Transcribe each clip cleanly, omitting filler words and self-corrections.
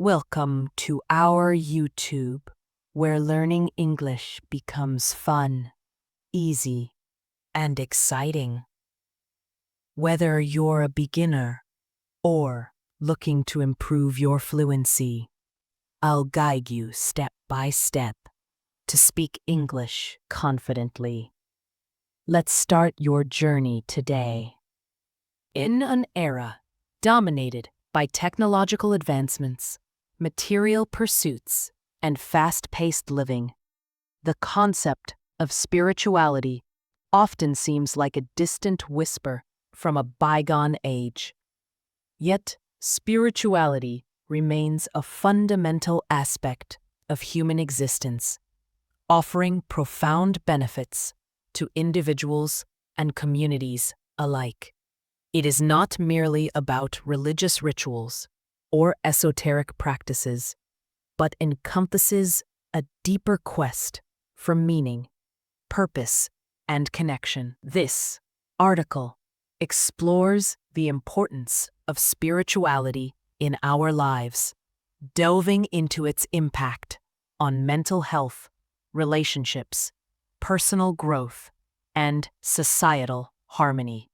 Welcome to our YouTube, where learning English becomes fun, easy, and exciting. Whether you're a beginner or looking to improve your fluency, I'll guide you step by step to speak English confidently. Let's start your journey today. In an era dominated by technological advancements, material pursuits, and fast-paced living, the concept of spirituality often seems like a distant whisper from a bygone age. Yet, spirituality remains a fundamental aspect of human existence, offering profound benefits to individuals and communities alike. It is not merely about religious rituals or esoteric practices, but encompasses a deeper quest for meaning, purpose, and connection. This article explores the importance of spirituality in our lives, delving into its impact on mental health, relationships, personal growth, and societal harmony.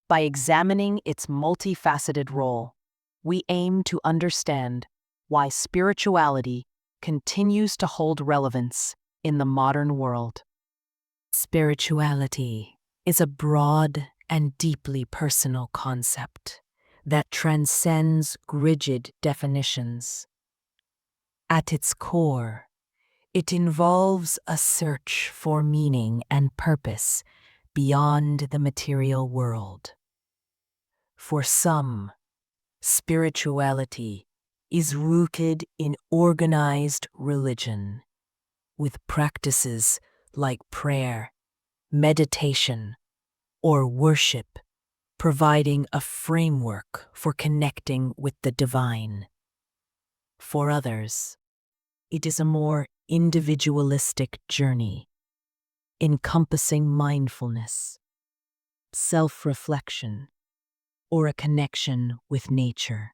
By examining its multifaceted role, we aim to understand why spirituality continues to hold relevance in the modern world. Spirituality is a broad and deeply personal concept that transcends rigid definitions. At its core, it involves a search for meaning and purpose beyond the material world. For some, spirituality is rooted in organized religion, with practices like prayer, meditation, or worship providing a framework for connecting with the divine. For others, it is a more individualistic journey, encompassing mindfulness, self-reflection, or a connection with nature.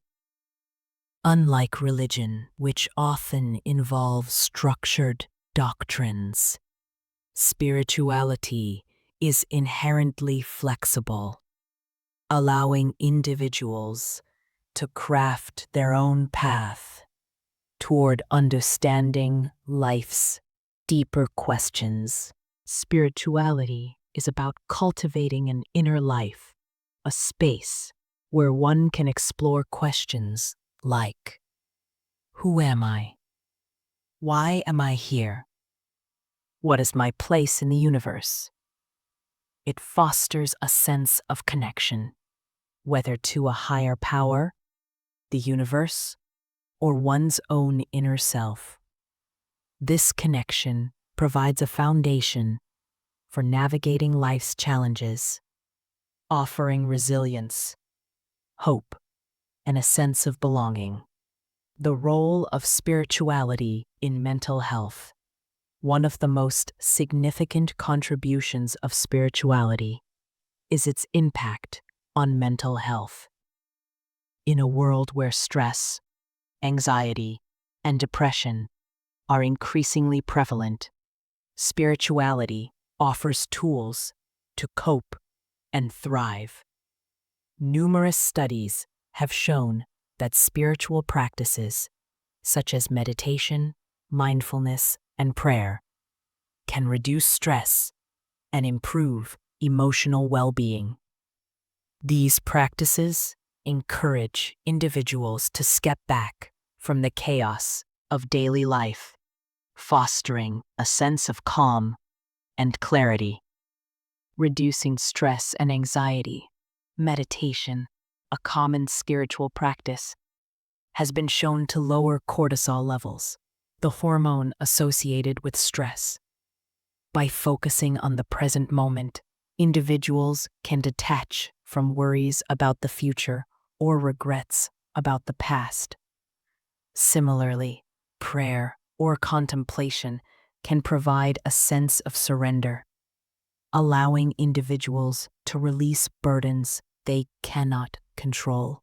Unlike religion, which often involves structured doctrines, spirituality is inherently flexible, allowing individuals to craft their own path toward understanding life's deeper questions. Spirituality is about cultivating an inner life, a space where one can explore questions like, who am I? Why am I here? What is my place in the universe? It fosters a sense of connection, whether to a higher power, the universe, or one's own inner self. This connection provides a foundation for navigating life's challenges, offering resilience, hope, and a sense of belonging. The role of spirituality in mental health. One of the most significant contributions of spirituality is its impact on mental health. In a world where stress, anxiety, and depression are increasingly prevalent, spirituality offers tools to cope and thrive. Numerous studies have shown that spiritual practices, such as meditation, mindfulness, and prayer, can reduce stress and improve emotional well-being. These practices encourage individuals to step back from the chaos of daily life, fostering a sense of calm and clarity. Reducing stress and anxiety. Meditation, a common spiritual practice, has been shown to lower cortisol levels, the hormone associated with stress. By focusing on the present moment, individuals can detach from worries about the future or regrets about the past. Similarly, prayer or contemplation can provide a sense of surrender, allowing individuals to release burdens they cannot control.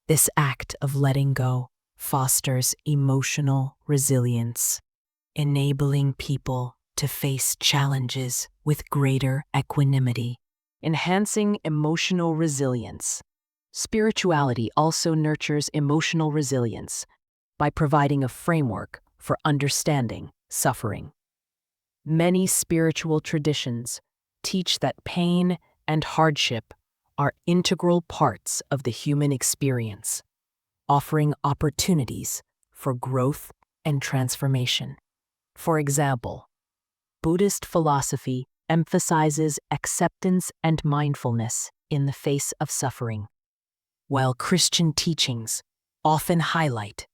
This act of letting go fosters emotional resilience, enabling people to face challenges with greater equanimity. Enhancing emotional resilience. Spirituality also nurtures emotional resilience by providing a framework for understanding suffering. Many spiritual traditions teach that pain and hardship are integral parts of the human experience, offering opportunities for growth and transformation. For example, Buddhist philosophy emphasizes acceptance and mindfulness in the face of suffering, while Christian teachings often highlight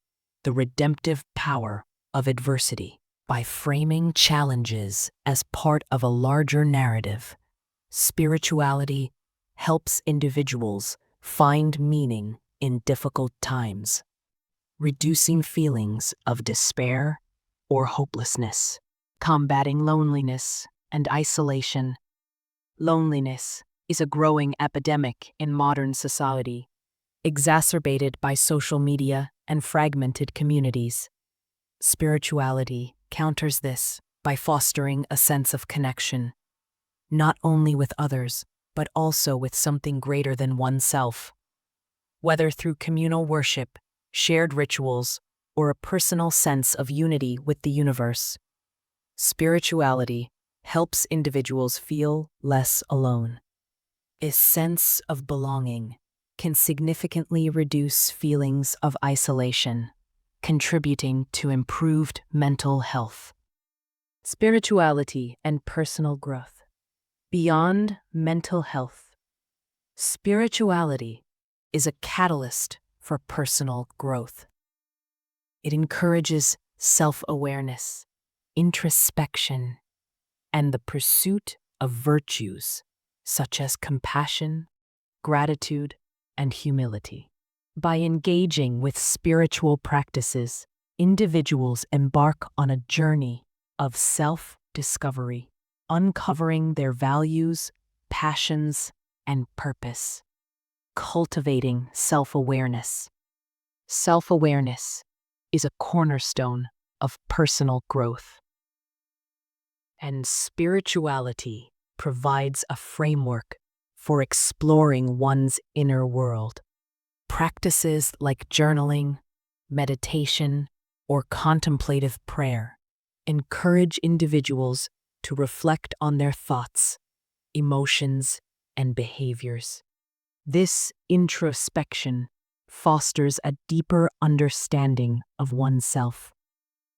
the redemptive power of adversity. By framing challenges as part of a larger narrative, spirituality helps individuals find meaning in difficult times, reducing feelings of despair or hopelessness. Combating loneliness and isolation. Loneliness is a growing epidemic in modern society, exacerbated by social media and fragmented communities. Spirituality counters this by fostering a sense of connection, not only with others, but also with something greater than oneself. Whether through communal worship, shared rituals, or a personal sense of unity with the universe, spirituality helps individuals feel less alone. A sense of belonging can significantly reduce feelings of isolation, contributing to improved mental health. Spirituality and personal growth. Beyond mental health, spirituality is a catalyst for personal growth. It encourages self-awareness, introspection, and the pursuit of virtues such as compassion, gratitude, and humility. By engaging with spiritual practices, individuals embark on a journey of self-discovery, uncovering their values, passions, and purpose. Cultivating self-awareness. Self-awareness is a cornerstone of personal growth, and spirituality provides a framework for exploring one's inner world. Practices like journaling, meditation, or contemplative prayer encourage individuals to reflect on their thoughts, emotions, and behaviors. This introspection fosters a deeper understanding of oneself,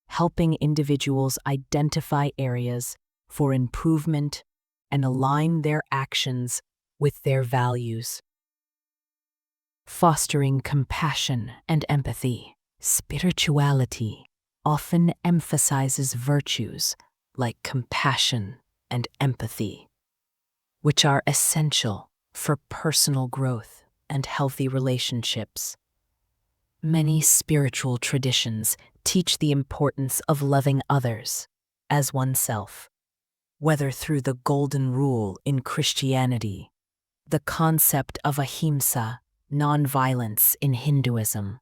helping individuals identify areas for improvement and align their actions with their values. Fostering compassion and empathy. Spirituality often emphasizes virtues like compassion and empathy, which are essential for personal growth and healthy relationships. Many spiritual traditions teach the importance of loving others as oneself, whether through the Golden Rule in Christianity, the concept of ahimsa, nonviolence in Hinduism,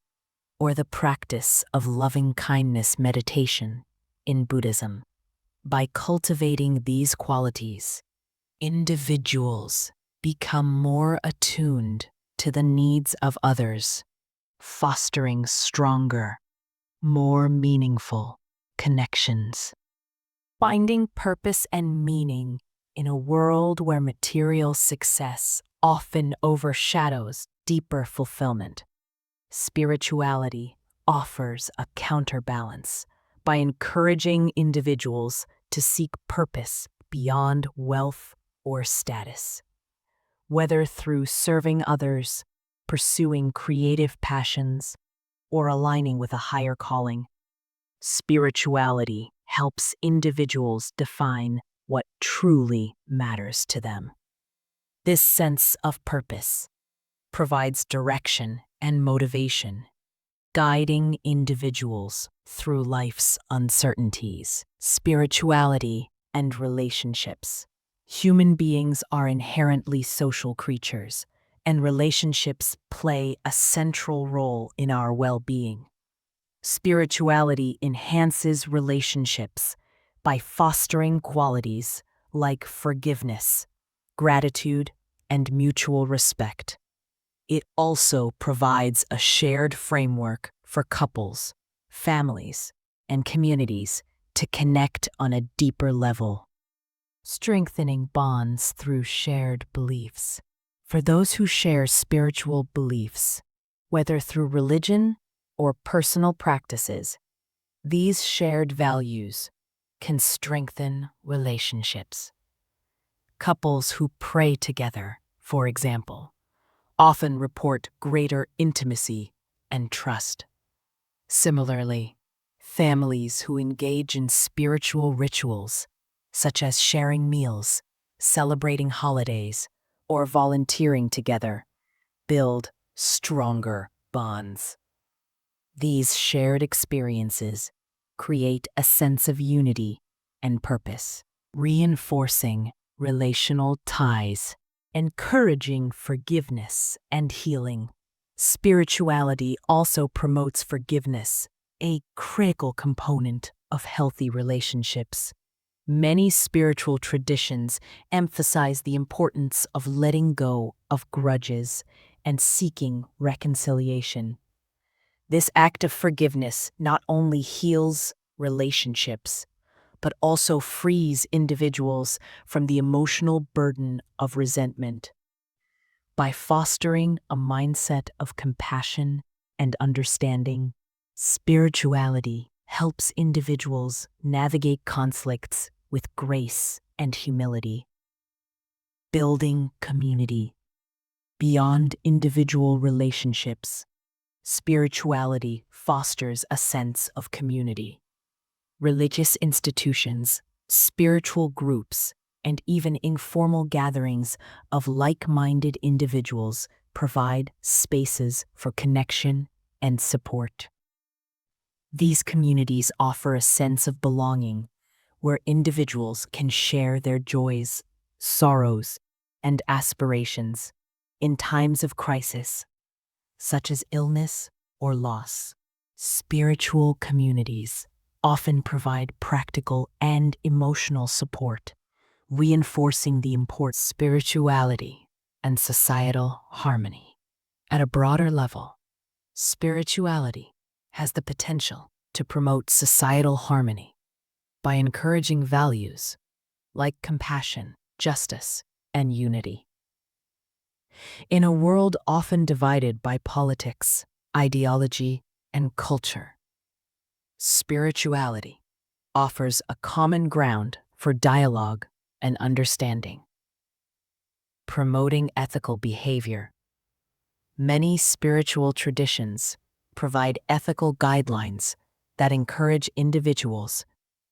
or the practice of loving-kindness meditation in Buddhism. By cultivating these qualities, individuals become more attuned to the needs of others, fostering stronger, more meaningful connections. Finding purpose and meaning in a world where material success often overshadows deeper fulfillment. Spirituality offers a counterbalance by encouraging individuals to seek purpose beyond wealth or status. Whether through serving others, pursuing creative passions, or aligning with a higher calling, spirituality helps individuals define what truly matters to them. This sense of purpose provides direction and motivation, guiding individuals through life's uncertainties. Spirituality and relationships. Human beings are inherently social creatures, and relationships play a central role in our well-being. Spirituality enhances relationships by fostering qualities like forgiveness, gratitude, and mutual respect. It also provides a shared framework for couples, families, and communities to connect on a deeper level, strengthening bonds through shared beliefs. For those who share spiritual beliefs, whether through religion or personal practices, these shared values can strengthen relationships. Couples who pray together, for example, often report greater intimacy and trust. Similarly, families who engage in spiritual rituals, such as sharing meals, celebrating holidays, or volunteering together, build stronger bonds. These shared experiences create a sense of unity and purpose, reinforcing relational ties, encouraging forgiveness and healing. Spirituality also promotes forgiveness, a critical component of healthy relationships. Many spiritual traditions emphasize the importance of letting go of grudges and seeking reconciliation. This act of forgiveness not only heals relationships, but also frees individuals from the emotional burden of resentment. By fostering a mindset of compassion and understanding, spirituality helps individuals navigate conflicts with grace and humility, building community. Beyond individual relationships, spirituality fosters a sense of community. Religious institutions, spiritual groups, and even informal gatherings of like-minded individuals provide spaces for connection and support. These communities offer a sense of belonging where individuals can share their joys, sorrows, and aspirations in times of crisis, such as illness or loss. Spiritual communities often provide practical and emotional support, reinforcing the importance of spirituality and societal harmony. At a broader level, spirituality has the potential to promote societal harmony by encouraging values like compassion, justice, and unity. In a world often divided by politics, ideology, and culture, spirituality offers a common ground for dialogue and understanding. Promoting ethical behavior, many spiritual traditions provide ethical guidelines that encourage individuals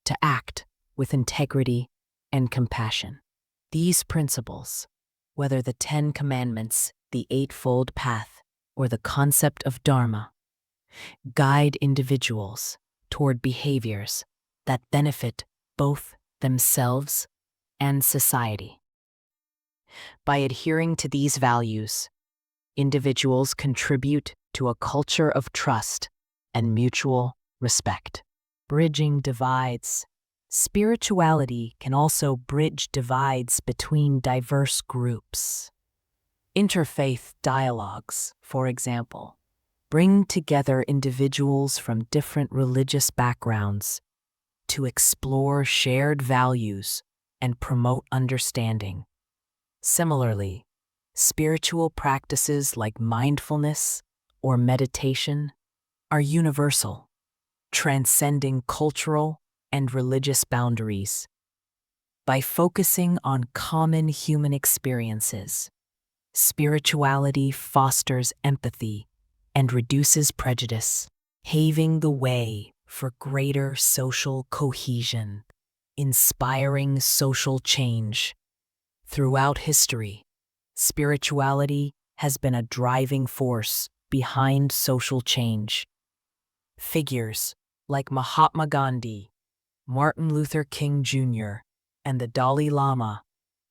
to act with integrity and compassion. These principles, whether the 10 Commandments, the Eightfold Path, or the concept of Dharma, guide individuals toward behaviors that benefit both themselves and society. By adhering to these values, individuals contribute to a culture of trust and mutual respect. Bridging divides. Spirituality can also bridge divides between diverse groups. Interfaith dialogues, for example, bring together individuals from different religious backgrounds to explore shared values and promote understanding. Similarly, spiritual practices like mindfulness or meditation are universal, transcending cultural and religious boundaries. By focusing on common human experiences, spirituality fosters empathy and reduces prejudice, paving the way for greater social cohesion, inspiring social change. Throughout history, spirituality has been a driving force behind social change. Figures like Mahatma Gandhi, Martin Luther King Jr., and the Dalai Lama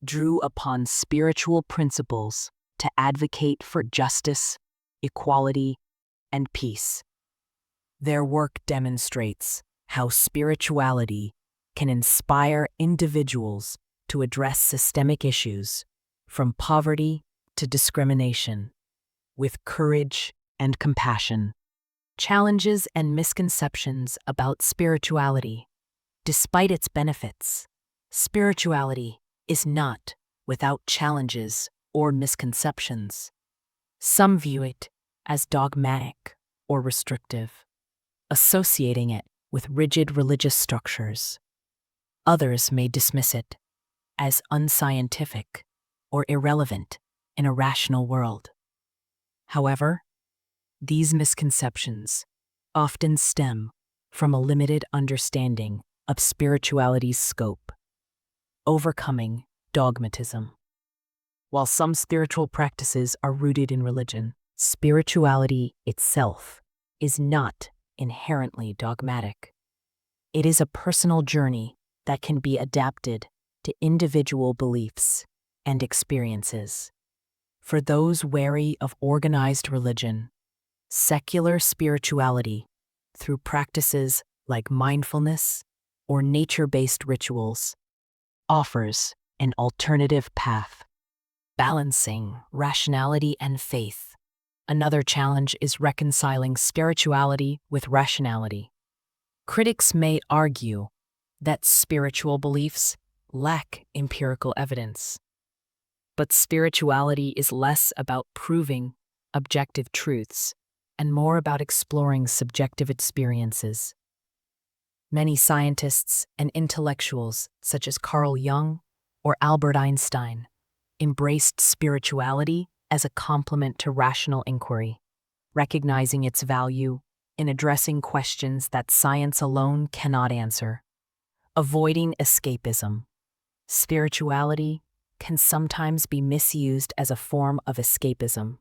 drew upon spiritual principles to advocate for justice, equality, and peace. Their work demonstrates how spirituality can inspire individuals to address systemic issues, from poverty to discrimination, with courage and compassion. Challenges and misconceptions about spirituality. Despite its benefits, spirituality is not without challenges or misconceptions. Some view it as dogmatic or restrictive, associating it with rigid religious structures. Others may dismiss it as unscientific or irrelevant in a rational world. However, these misconceptions often stem from a limited understanding of spirituality's scope. Overcoming dogmatism. While some spiritual practices are rooted in religion, spirituality itself is not inherently dogmatic. It is a personal journey that can be adapted to individual beliefs and experiences. For those wary of organized religion, secular spirituality, through practices like mindfulness or nature-based rituals, offers an alternative path. Balancing rationality and faith. Another challenge is reconciling spirituality with rationality. Critics may argue that spiritual beliefs lack empirical evidence. But spirituality is less about proving objective truths and more about exploring subjective experiences. Many scientists and intellectuals, such as Carl Jung or Albert Einstein, embraced spirituality as a complement to rational inquiry, recognizing its value in addressing questions that science alone cannot answer. Avoiding escapism. Spirituality can sometimes be misused as a form of escapism,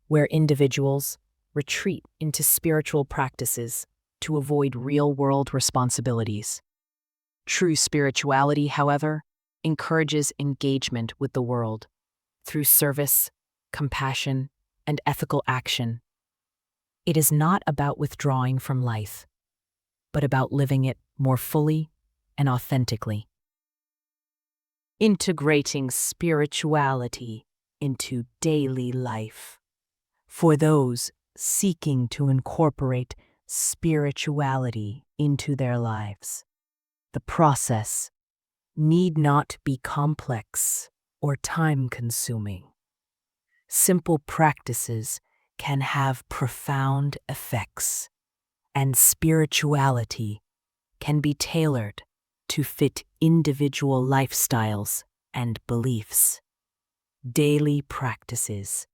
where individuals retreat into spiritual practices to avoid real-world responsibilities. True spirituality, however, encourages engagement with the world through service, compassion, and ethical action. It is not about withdrawing from life, but about living it more fully and authentically. Integrating spirituality into daily life. For those seeking to incorporate spirituality into their lives, the process need not be complex or time-consuming. Simple practices can have profound effects, and spirituality can be tailored to fit individual lifestyles and beliefs. Daily practices,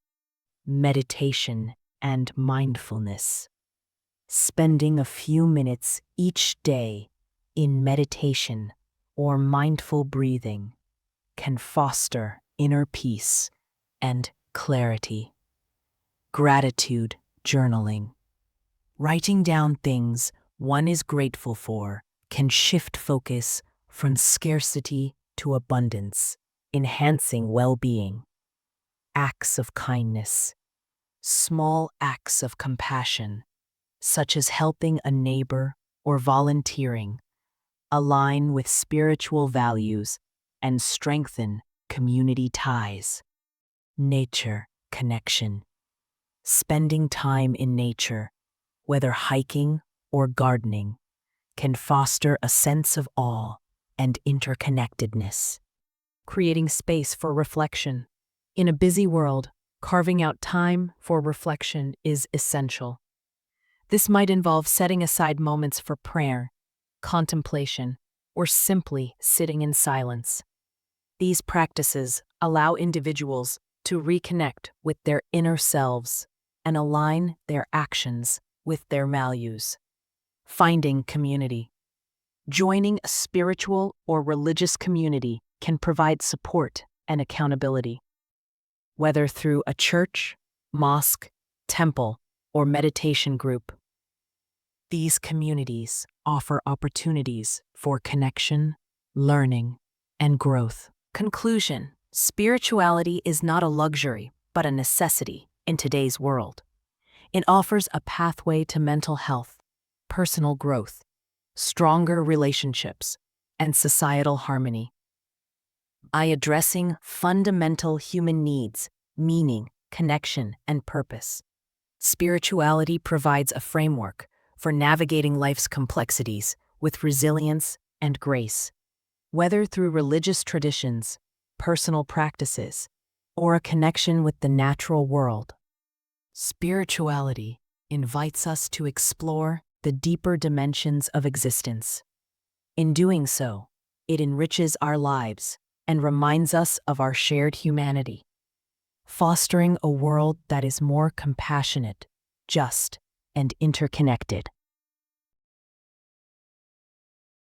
meditation and mindfulness. Spending a few minutes each day in meditation or mindful breathing can foster inner peace and clarity. Gratitude journaling. Writing down things one is grateful for can shift focus from scarcity to abundance, enhancing well-being. Acts of kindness. Small acts of compassion, such as helping a neighbor or volunteering, align with spiritual values and strengthen community ties. Nature connection. Spending time in nature, whether hiking or gardening, can foster a sense of awe and interconnectedness. Creating space for reflection. In a busy world, carving out time for reflection is essential. This might involve setting aside moments for prayer, contemplation, or simply sitting in silence. These practices allow individuals to reconnect with their inner selves and align their actions with their values. Finding community. Joining a spiritual or religious community can provide support and accountability. Whether through a church, mosque, temple, or meditation group, these communities offer opportunities for connection, learning, and growth. Conclusion: spirituality is not a luxury, but a necessity in today's world. It offers a pathway to mental health, personal growth, stronger relationships, and societal harmony. By addressing fundamental human needs, meaning, connection, and purpose, spirituality provides a framework for navigating life's complexities with resilience and grace. Whether through religious traditions, personal practices, or a connection with the natural world, spirituality invites us to explore the deeper dimensions of existence. In doing so, it enriches our lives and reminds us of our shared humanity, fostering a world that is more compassionate, just, and interconnected.